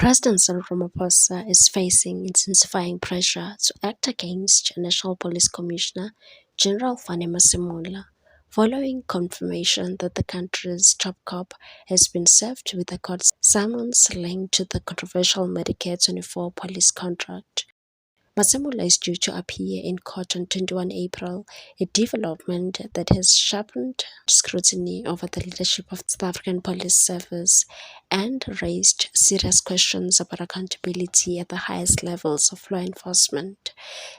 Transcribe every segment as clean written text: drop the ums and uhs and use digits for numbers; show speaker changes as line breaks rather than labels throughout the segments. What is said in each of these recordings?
President Cyril Ramaphosa is facing intensifying pressure to act against National Police Commissioner General Fani Masemola, following confirmation that the country's top cop has been served with a court summons linked to the controversial Medicare 24 police contract. Masemola is due to appear in court on 21 April, a development that has sharpened scrutiny over the leadership of the South African Police Service and raised serious questions about accountability at the highest levels of law enforcement.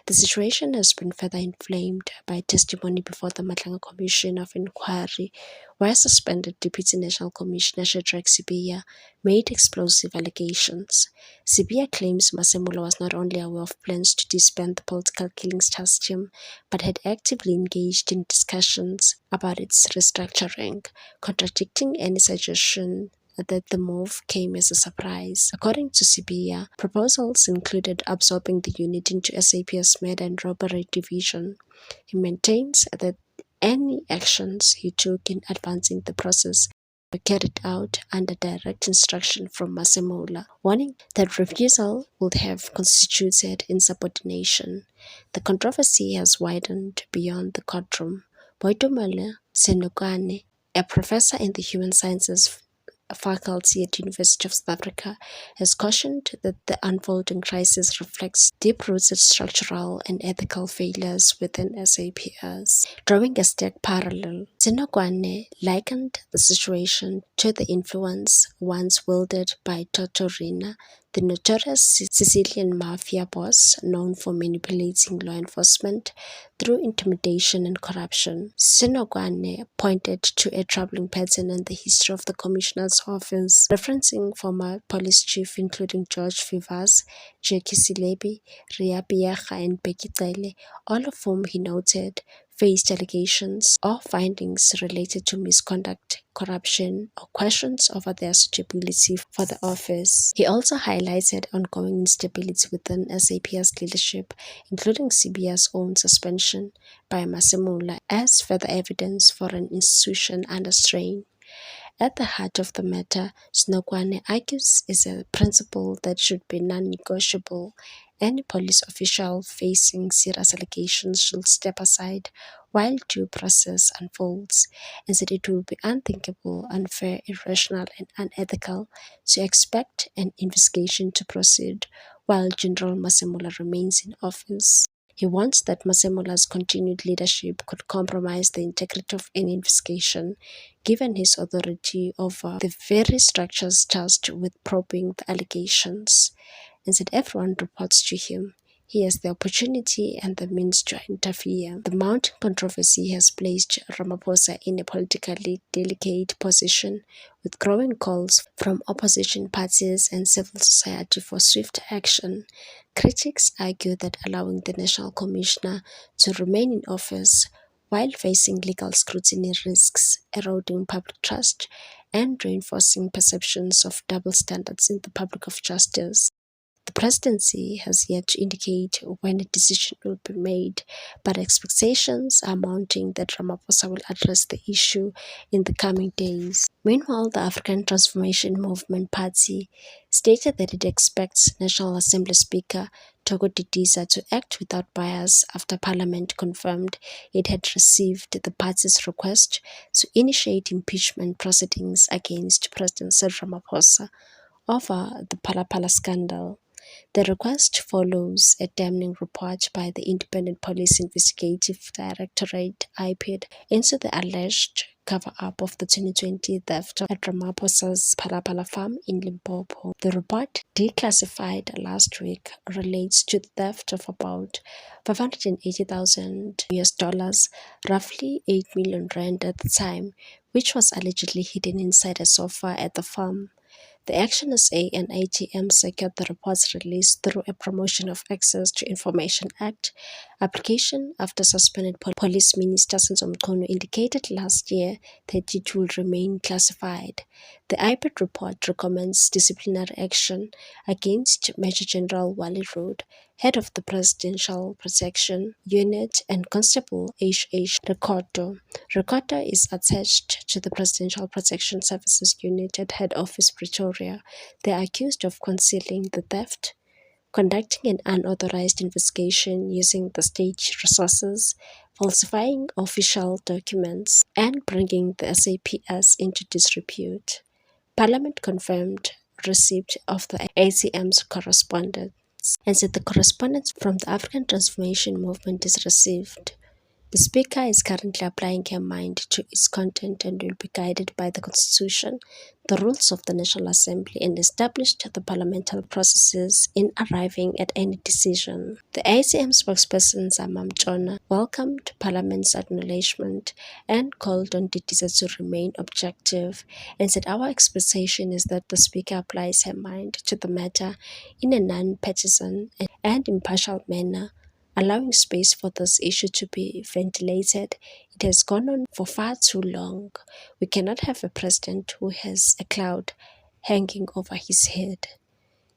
The situation has been further inflamed by testimony before the Matlanga Commission of Inquiry, where suspended Deputy National Commissioner Shadrack Sibiya made explosive allegations. Sibiya claims Masemola was not only aware of plans to disband the political killings task team, but had actively engaged in discussions about its restructuring, contradicting any suggestion that the move came as a surprise. According to Sibiya, proposals included absorbing the unit into SAP's Murder and Robbery Division. He maintains that any actions he took in advancing the process were carried out under direct instruction from Masemola, warning that refusal would have constituted insubordination. The controversy has widened beyond the courtroom. Boitumelo Senokwane, a professor in the Human Sciences faculty at University of South Africa, has cautioned that the unfolding crisis reflects deep-rooted structural and ethical failures within SAPS. Drawing a stark parallel, Senokwane likened the situation to the influence once wielded by Toto Rina, the notorious Sicilian mafia boss known for manipulating law enforcement through intimidation and corruption. Senokwane pointed to a troubling pattern in the history of the Commissioner's office, referencing former police chiefs including George Vivas, Jackie Silebi, Ria Piaga, and Becky Cele, all of whom he noted faced allegations or findings related to misconduct, corruption, or questions over their suitability for the office. He also highlighted ongoing instability within SAP's leadership, including Sibiya's own suspension by Masemola, as further evidence for an institution under strain. At the heart of the matter, Senokwane argues, is a principle that should be non-negotiable. Any police official facing serious allegations should step aside while due process unfolds, and said it would be unthinkable, unfair, irrational, and unethical to expect an investigation to proceed while General Masemola remains in office. He warns that Masemola's continued leadership could compromise the integrity of any investigation, given his authority over the very structures tasked with probing the allegations, and said everyone reports to him. He has the opportunity and the means to interfere. The mounting controversy has placed Ramaphosa in a politically delicate position, with growing calls from opposition parties and civil society for swift action. Critics argue that allowing the National Commissioner to remain in office while facing legal scrutiny risks eroding public trust and reinforcing perceptions of double standards in the public of justice. The presidency has yet to indicate when a decision will be made, but expectations are mounting that Ramaphosa will address the issue in the coming days. Meanwhile, the African Transformation Movement Party stated that it expects National Assembly Speaker Thoko Didiza to act without bias after Parliament confirmed it had received the party's request to initiate impeachment proceedings against President Cyril Ramaphosa over the Phala scandal. The request follows a damning report by the Independent Police Investigative Directorate (IPID) into the alleged cover-up of the 2020 theft at Ramaphosa's Phala farm in Limpopo. The report, declassified last week, relates to the theft of about $580,000, roughly 8 million rand at the time, which was allegedly hidden inside a sofa at the farm. The Action SA and ATM secured the reports released through a Promotion of Access to Information Act application after suspended Police Minister Senzo Mchunu indicated last year that it will remain classified. The IPID report recommends disciplinary action against Major General Wally Rood, head of the Presidential Protection Unit, and Constable H. Rekoto. Rekoto is attached to the Presidential Protection Services Unit at Head Office Pretoria. Pretoria. They are accused of concealing the theft, conducting an unauthorized investigation using the state resources, falsifying official documents, and bringing the SAPS into disrepute. Parliament confirmed receipt of the ACM's correspondence and said the correspondence from the African Transformation Movement is received. The Speaker is currently applying her mind to its content and will be guided by the Constitution, the rules of the National Assembly, and established the parliamentary processes in arriving at any decision. The ACM spokesperson Zamam Jona welcomed Parliament's acknowledgement and called on Didiza to remain objective and said our expectation is that the Speaker applies her mind to the matter in a non-partisan and impartial manner, allowing space for this issue to be ventilated. It has gone on for far too long. We cannot have a president who has a cloud hanging over his head.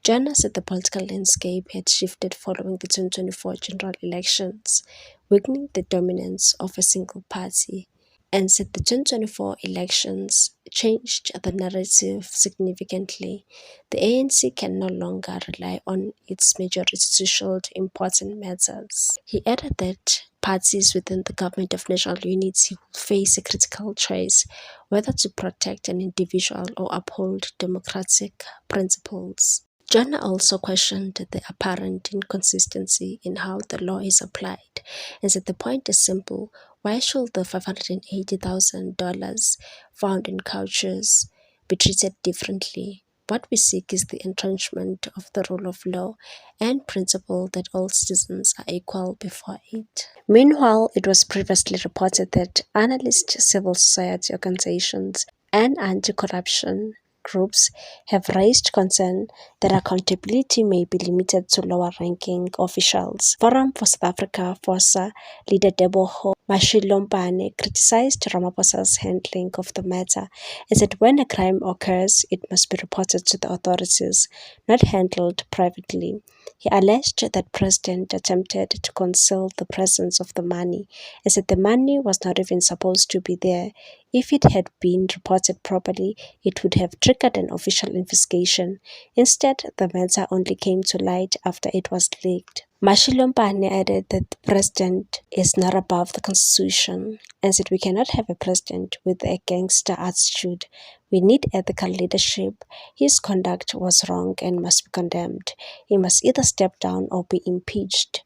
Jona said the political landscape had shifted following the 2024 general elections, weakening the dominance of a single party, and said the 2024 elections changed the narrative significantly. The ANC can no longer rely on its majority to shield important matters. He added that parties within the Government of National Unity will face a critical choice whether to protect an individual or uphold democratic principles. Jona also questioned the apparent inconsistency in how the law is applied and said the point is simple. Why should the $580,000 found in couches be treated differently? What we seek is the entrenchment of the rule of law and principle that all citizens are equal before it. Meanwhile, it was previously reported that analysts, civil society organizations, and anti-corruption groups have raised concern that accountability may be limited to lower-ranking officials. Forum for South Africa FOSA leader Deboho Mashilompane criticized Ramaphosa's handling of the matter and said when a crime occurs, it must be reported to the authorities, not handled privately. He alleged that President attempted to conceal the presence of the money and said the money was not even supposed to be there. If it had been reported properly, it would have triggered an official investigation. Instead, the matter only came to light after it was leaked. Mashilompane added that the president is not above the constitution and said we cannot have a president with a gangster attitude. We need ethical leadership. His conduct was wrong and must be condemned. He must either step down or be impeached.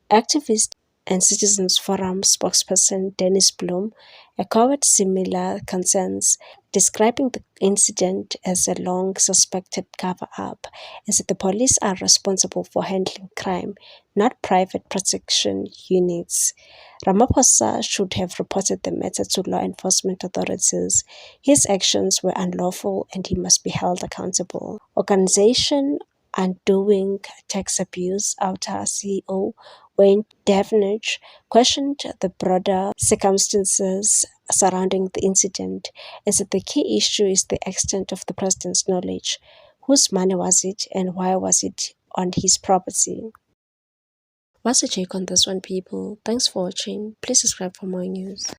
Activist and Citizens Forum spokesperson Dennis Bloem echoed similar concerns, describing the incident as a long-suspected cover-up, and said the police are responsible for handling crime, not private protection units. Ramaphosa should have reported the matter to law enforcement authorities. His actions were unlawful and he must be held accountable. Organization Undoing Tax Abuse Outer CEO Wayne Davenage questioned the broader circumstances surrounding the incident and said the key issue is the extent of the president's knowledge. Whose money was it and why was it on his property? What's your take on this one, people? Thanks for watching. Please subscribe for more news.